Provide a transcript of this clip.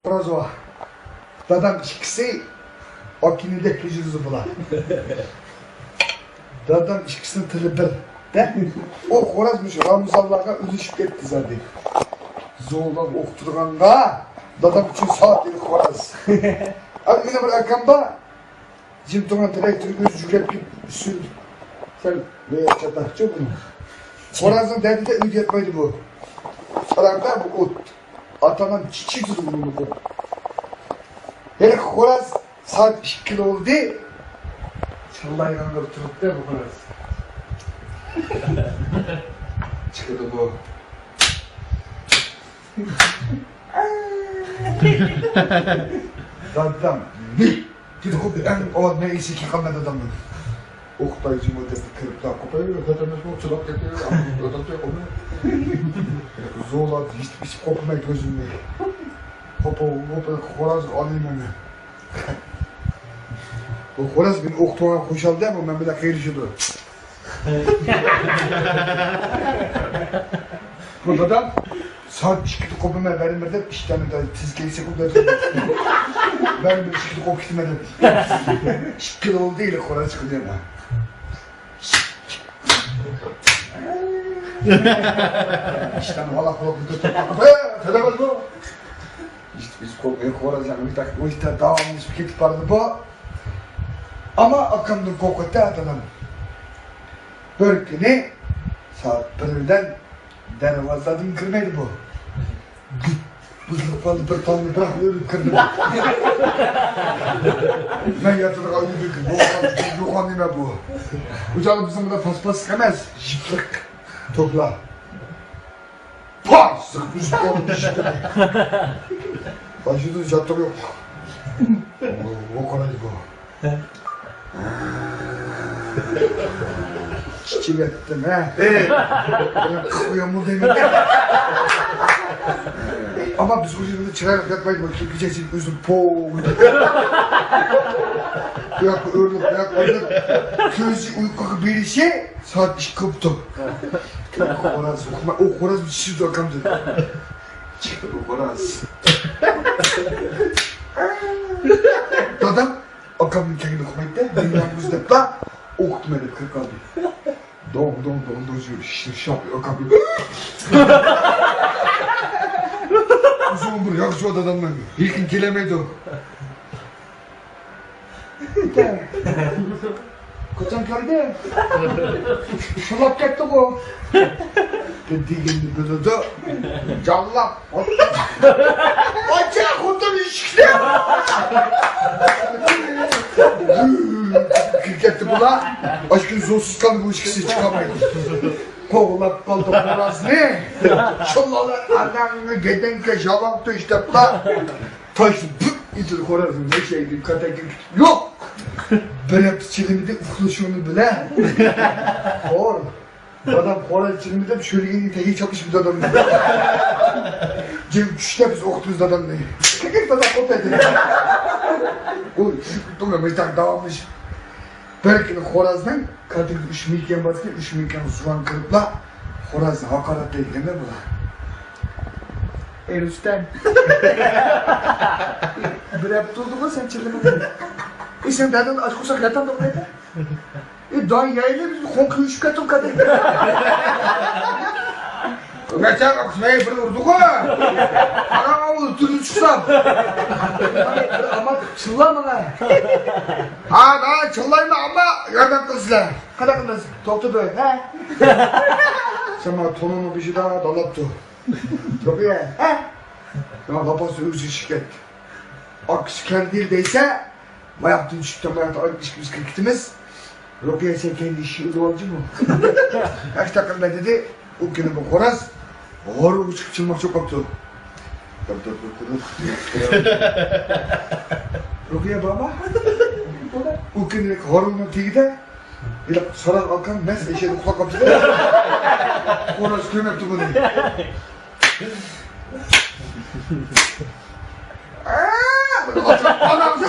Razova. Dadam ikisi okinide yüzü bular. Dadam ikisinin tili bir. De? O xorazmış Ramuzallarga üzüşüp ketdi zaten. Zo'lab o'qitirganda dadam üçün saat yedi xoraz. Abi meni bir akamda jim turgan traktorga o'zi yuklab kelib suydi. Sal chatoqchi buni. Xorazning dardida uyga yetmaydi bu. Sarangda bu o't. Atamdan kichik bunu bu. Hele xoraz saat 2 oldu. Çallaylanıp turibdi bu xoraz. Çıkıdı bu. Dadam ne? Dedi ki en o ne işi ki kalmadı adamın. Oktaycı modeli kırıp da kopayıyor. Dadam nasıl çılak yapıyor. Dadam da kopmuyor. Zola hiçbir şey kopmuyor gözümde. Hopa xoraz alayım onu. Bu xoraz beni oktuğa koşaldı ama ben bir dakika erişiyordu. Bu dadam saat 2'de kopmaya verilmedi. İşte hani da tizkeyi sekundar. Ben bir şekilde kop gitmedim. 2 oldu değil xoraz çıkıyor ama. İşte valla korkudu. Telefon bu. İşte biz korkuyor xoraz yani bir dakika o işte devamlı bir ketip vardı bu. Ama akamdan korkuttu adam. Bir günü saat 1'den dervazadan kırmaydı bu. Buzluk kaldı bir tane bırakıyor kırdı. Ben yatırık ayı bir gün. Bu yok anneme bu. Ucalı bizim burada paspas sıkamaz. Jıplık. Topla. Pah! Sıkmış olmuş işte. Başında çatır yok. O kadar bu. Çiçek ettim he. Ben kıvıyamul demedim. Ama biz ucunda çırarak yatmayız bakayım. Gecesi üzüm poğu. Ayak ördük. Közü uyku birisi saat 2 koptu. O xoraz bir şişirdi akamdı. Çıktı o xoraz. Dadam akamın kendini okumaydı. Dünyam müzdepla okutmadı 40 aldı. Don dozuyor. Şap akamı. Uzun bir yakıcı adamdan. İlkin gelemedi o. Kaçan geldi. Şulap gitti bu. Dediğini böyle de callap. Açık kutum ilişkide. Gitti bula. Aşkın zonsuz kaldı bu ilişkisi çıkamaydı. Kovulap kaldı xoraz ne? Şullalı ananı gedenke şalaktı işte bula. Taştı püp idir xorazın ne şeydi katekin. Yok. Böyle çilimide uflaşığını bile. Doğru. Adam xoraz çilimide şöyle yeni teyi çalışmış adam. Cem küçükte biz okutuz adam ne? Kekek adam kopyaydı. O şükürtüm meytan dağılmış. Belki xorazdan kadın 3 milken basken 3 milken soğan kırıpla xorazdan hakaret değil mi bu? Rüstem. Bir hep durdu mu sen çırpınmadın? Sen dadın aşk olsak yatan da buraya. Daha yayla biz konku 3 katım kadın. Geçen akşamaya bir vurduk ha. Ana oğlu türlü çıksam. Ama çıllama ha. Ha daha çıllayma ama yerden kızla. Kada kız toptu böyle ha. Sen bana tonunu bir şey daha dalattı. Yok ya ha. Ya babası özü şirket. Akış kendildeyse bayaptın çıktı bayaptın almış biz kırkıtımız. Rokiye sen kendi işi uluvalcı mı? Kaç takımda dedi. O günü bu xoraz. Ağır çıkıp çılmak çok korktu. Rokiye baba. O günü horunun tigide. Bir sarar alkan mes eşeğini kulak kaptı. Xoraz kıymetli bunu. Anam!